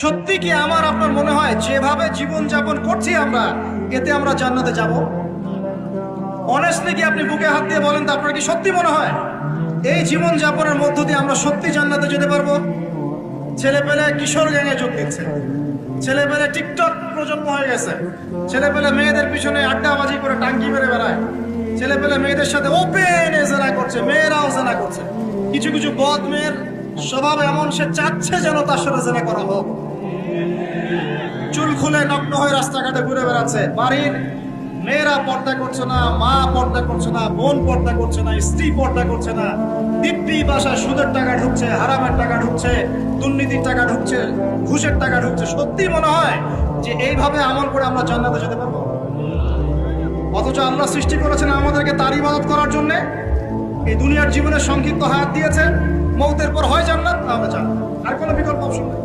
সত্যি কি আমার আপনার মনে হয় যেভাবে জীবন যাপন করছি আমরা এতে আমরা জান্নাতে যাব? অনেস্টলি কি আপনি বুকে হাত দিয়ে বলেন তো, আপনার কি সত্যি মনে হয় এই জীবন যাপনের মধ্য দিয়ে আমরা সত্যি জান্নাতে যেতে পারবো? ছেলেপেলে কিশোর গ্যাংয়ে যোগ দিচ্ছে, ছেলেপেলে টিকটক প্রজন্ম হয়ে গেছে, ছেলেপেলে মেয়েদের পিছনে আড্ডাবাজি করে টাঙ্কি মেরে বেড়ায়, ছেলেপেলে মেয়েদের সাথে ওপেন জেনা করছে, মেয়েরাও জেনা করছে। কিছু কিছু বদ মেয়ের স্বভাব এমন, সে চাচ্ছে যেন তার সাথে জেনা করা হোক। চুল খুলে নগ্ন হয়ে রাস্তাঘাটে ঘুরে বেড়াচ্ছে। বাড়ির মেয়েরা পর্দা করছে না, মা পর্দা করছে না, বোন পর্দা করছে না, স্ত্রী পর্দা করছে না। দিব্যি বাসায় সুদের টাকা ঢুকছে, হারামের টাকা ঢুকছে, দুর্নীতির টাকা ঢুকছে, ঘুষের টাকা ঢুকছে। সত্যি মনে হয় যে এইভাবে আমল করে আমরা জান্নাতে যেতে পারবো? অথচ আল্লাহ সৃষ্টি করেছেন আমাদেরকে তার ইবাদত করার জন্য। এই দুনিয়ার জীবনের সংক্ষিপ্ত হায়াত দিয়েছেন, মৌতের পর হয় জান্নাত, তাহলে জান্নাত, আর কোনো বিকল্প অপশন নেই।